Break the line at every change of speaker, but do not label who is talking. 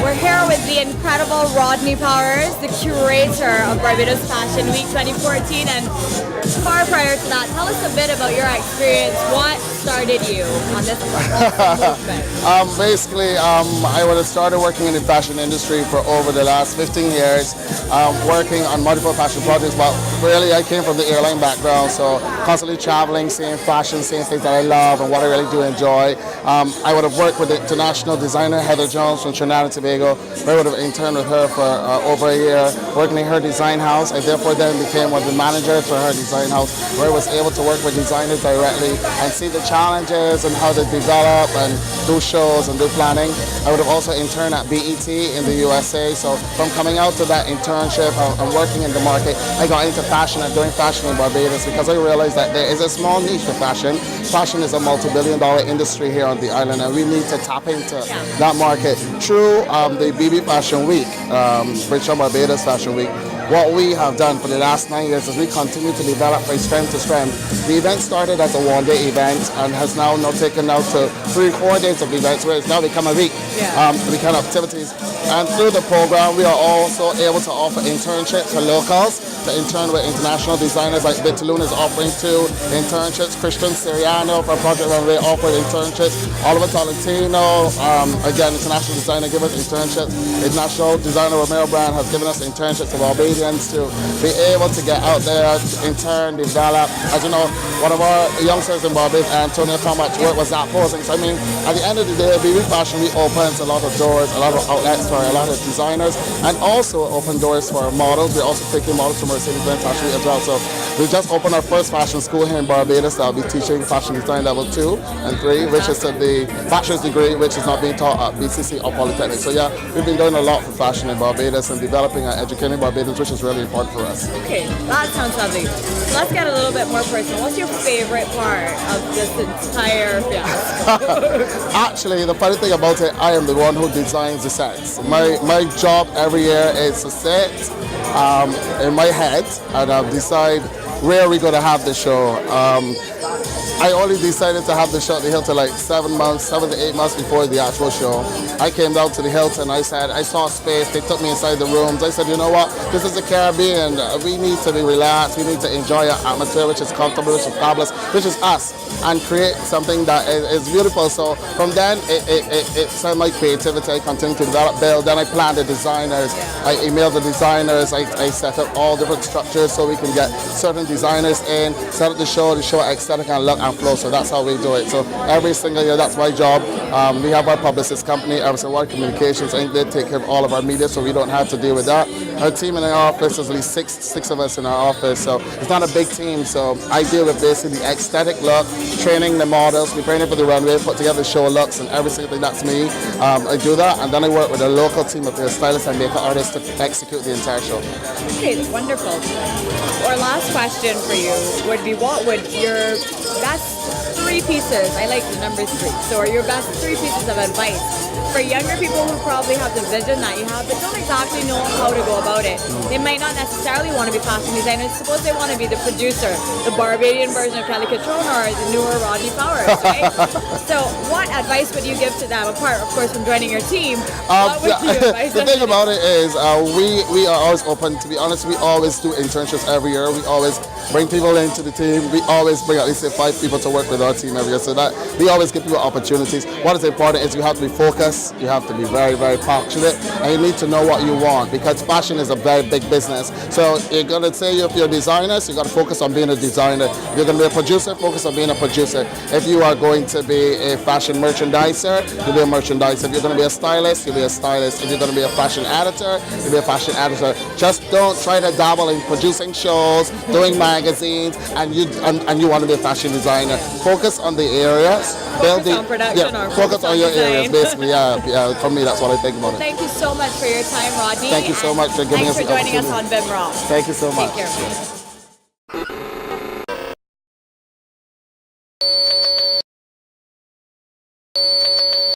We're here with the incredible Rodney Powers, the curator of Barbados Fashion Week 2014, and far prior to that, tell us a bit about your experience. What started you on this movement?
I would have started working in the fashion industry for over the last 15 years, working on multiple fashion projects, but really I came from the airline background, so constantly traveling, seeing fashion, seeing things that I love and what I really do enjoy. I would have worked with the international designer Heather Jones from Trinidad and Tobago. I would have interned with her for over a year, working in her design house. I therefore then became one of the managers for her design house, where I was able to work with designers directly and see the challenges and how they develop and do shows and do planning. I would have also interned at BET in the USA. So from coming out to that internship and working in the market, I got into fashion and doing fashion in Barbados because I realized that there is a small niche for fashion. Fashion is a multi-billion-dollar industry here on the island, and we need to tap into that market through the BB Fashion Week, Bridgetown Barbados Fashion Week. What we have done for the last 9 years is we continue to develop from strength to strength. The event started as a one-day event and has now taken out to 3-4 days of events, where it's now become a week. The kind of activities. And through the program, we are also able to offer internships for locals to intern with international designers like Bitaloon is offering 2 internships. Christian Siriano from Project Runway offered internships. Oliver Tolentino, again, international designer, give us internships. International designer Romero Brand has given us internships of Barbadians to be able to get out there, intern, develop. As you know, one of our youngsters in Barbados, Antonio Comach, work was that posing. So I mean, at the end of the day, BB Fashion Week opens a lot of doors, a lot of outlets for a lot of designers, and also open doors for models. We're also taking models from Mercedes-Benz Fashion Week as well. So we just opened our first fashion school here in Barbados that will be teaching fashion design level 2 and 3, which is the bachelor's degree, which is not being taught at BCC or Polytechnic. So yeah, we've been doing a lot for fashion in Barbados and developing and educating Barbados, which is really important for us.
Okay, that sounds lovely. Let's get a little bit more personal. What's your favorite part of this entire fiasco?
Actually, the funny thing about it, I am the one who designs the sets. My job every year is to sit in my head and decide where we're going to have the show. I only decided to have the show at the Hilton like 7 to 8 months before the actual show. I came down to the Hilton, I saw space, they took me inside the rooms. I said, you know what, this is the Caribbean. We need to be relaxed, we need to enjoy our atmosphere, which is comfortable, which is fabulous, which is us, and create something that is beautiful. So from then, it started my creativity. I continued to develop, build, then I planned the designers. I emailed the designers, I set up all different structures so we can get certain designers in, set up the show aesthetic and look and flow. So that's how we do it. So every single year, that's my job. We have our publicist company, Everson Ward Communications, and they take care of all of our media, so we don't have to deal with that. Our team in our office is at least six of us in our office, so it's not a big team. So I deal with basically the aesthetic look, training the models, we train for the runway, put together show looks, and every single thing. That's me. I do that, and then I work with a local team of their stylists and makeup artists to execute the entire show.
Okay, wonderful. Our last question for you would be, what would your best 3 pieces, I like the number 3, so are your best 3 pieces of advice for younger people who probably have the vision that you have but don't exactly know how to go about it? They might not necessarily want to be fashion designers. Suppose they want to be the producer, the Barbadian version of Kelly Catrona or the newer Rodney Powers, right? So what advice would you give to them, apart of course from joining your team? What would you advise
the thing about it is we are always open. To be honest, we always do internships every year. We always bring people into the team. We always bring at least 5 people to work with our team every year, so that we always give people opportunities. What is important is you have to be focused, you have to be very, very passionate, and you need to know what you want, because fashion is a very big business. So you're going to say if you're a designer, so you got to focus on being a designer. If you're going to be a producer, focus on being a producer. If you are going to be a fashion merchandiser, you'll be a merchandiser. If you're going to be a stylist, you'll be a stylist. If you're going to be a fashion editor, you'll be a fashion editor. Just don't try to dabble in producing shows, doing magazines, and you want to be a fashion designer. Focus on the areas.
Focus on production or
focus on your areas, basically. Yeah, for me, that's what I think about it.
Thank you so much for your time, Rodney.
Thank you so much for giving us the opportunity.
Thanks for joining us on BimROCK.
Thank you so much.
Take care.